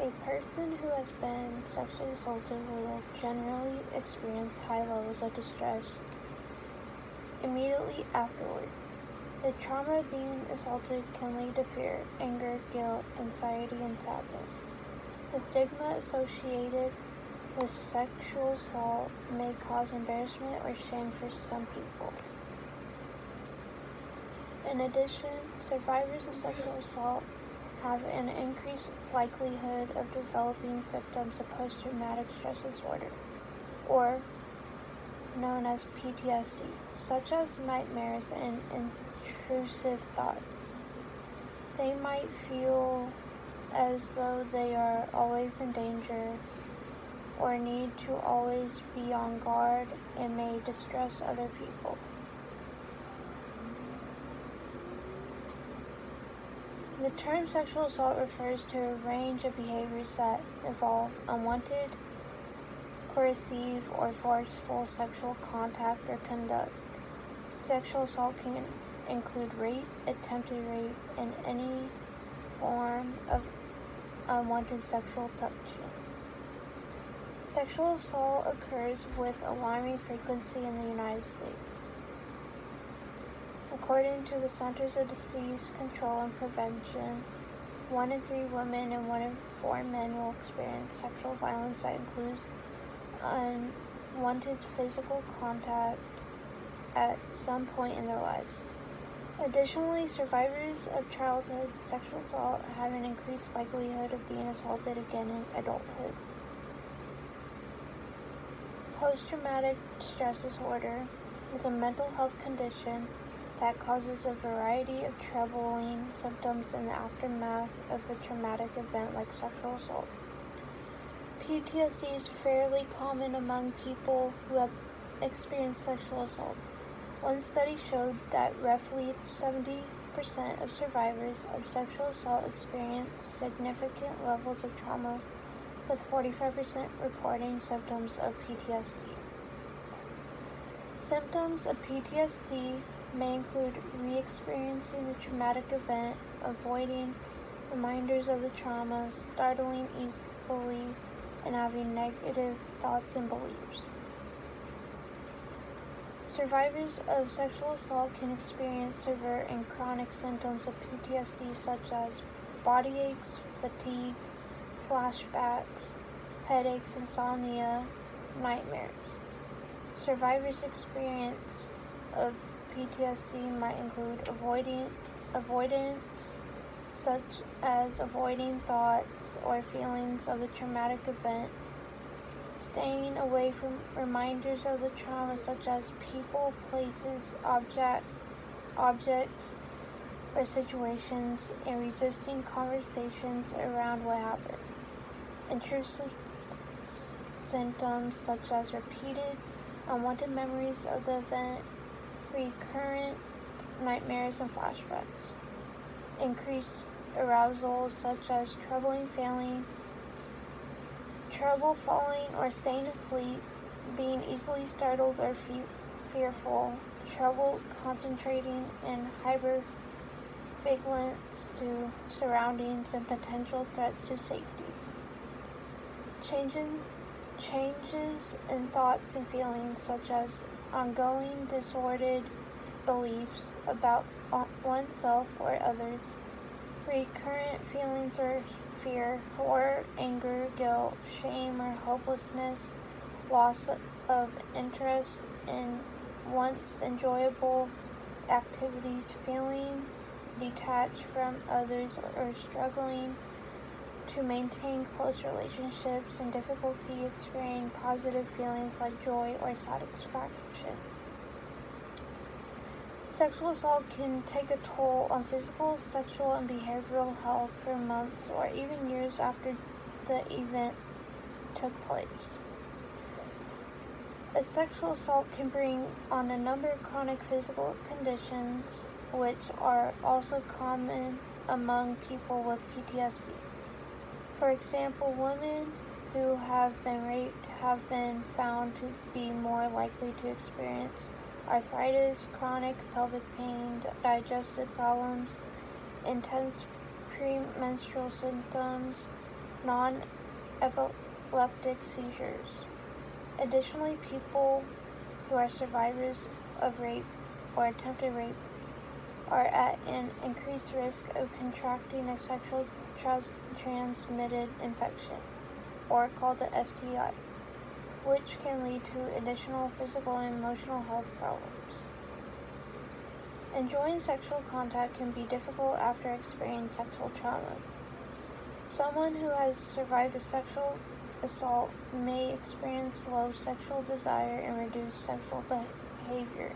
A person who has been sexually assaulted will generally experience high levels of distress immediately afterward. The trauma of being assaulted can lead to fear, anger, guilt, anxiety, and sadness. The stigma associated with sexual assault may cause embarrassment or shame for some people. In addition, survivors of sexual assault have an increased likelihood of developing symptoms of post-traumatic stress disorder, or known as PTSD, such as nightmares and intrusive thoughts. They might feel as though they are always in danger or need to always be on guard and may distress other people. The term sexual assault refers to a range of behaviors that involve unwanted, coercive, or forceful sexual contact or conduct. Sexual assault can include rape, attempted rape, and any form of unwanted sexual touching. Sexual assault occurs with alarming frequency in the United States. According to the Centers of Disease Control and Prevention, 1 in 3 women and 1 in 4 men will experience sexual violence that includes unwanted physical contact at some point in their lives. Additionally, survivors of childhood sexual assault have an increased likelihood of being assaulted again in adulthood. Post-traumatic stress disorder is a mental health condition that causes a variety of troubling symptoms in the aftermath of a traumatic event like sexual assault. PTSD is fairly common among people who have experienced sexual assault. One study showed that roughly 70% of survivors of sexual assault experience significant levels of trauma, with 45% reporting symptoms of PTSD. Symptoms of PTSD may include re-experiencing the traumatic event, avoiding reminders of the trauma, startling easily, and having negative thoughts and beliefs. Survivors of sexual assault can experience severe and chronic symptoms of PTSD such as body aches, fatigue, flashbacks, headaches, insomnia, nightmares. Survivors' experience of PTSD might include avoidance, such as avoiding thoughts or feelings of the traumatic event, staying away from reminders of the trauma such as people, places, objects, or situations, and resisting conversations around what happened. Intrusive symptoms such as repeated unwanted memories of the event, recurrent nightmares and flashbacks. Increased arousal such as trouble falling or staying asleep, being easily startled or fearful, trouble concentrating, and hypervigilance to surroundings and potential threats to safety. Changes in thoughts and feelings such as ongoing disordered beliefs about oneself or others, recurrent feelings of fear, horror, anger, guilt, shame, or hopelessness, loss of interest in once enjoyable activities, feeling detached from others, or struggling to maintain close relationships, and difficulty experiencing positive feelings like joy or satisfaction. Sexual assault can take a toll on physical, sexual, and behavioral health for months or even years after the event took place. A sexual assault can bring on a number of chronic physical conditions, which are also common among people with PTSD. For example, women who have been raped have been found to be more likely to experience arthritis, chronic pelvic pain, digestive problems, intense premenstrual symptoms, non-epileptic seizures. Additionally, people who are survivors of rape or attempted rape are at an increased risk of contracting a sexual transmitted infection, or called a STI, which can lead to additional physical and emotional health problems. Enjoying sexual contact can be difficult after experiencing sexual trauma. Someone who has survived a sexual assault may experience low sexual desire and reduced sexual behavior.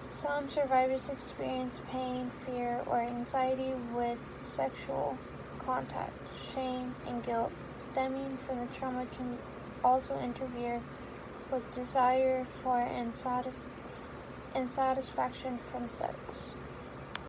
Some survivors experience pain, fear, or anxiety with sexual contact. Shame and guilt stemming from the trauma can also interfere with desire for and satisfaction from sex.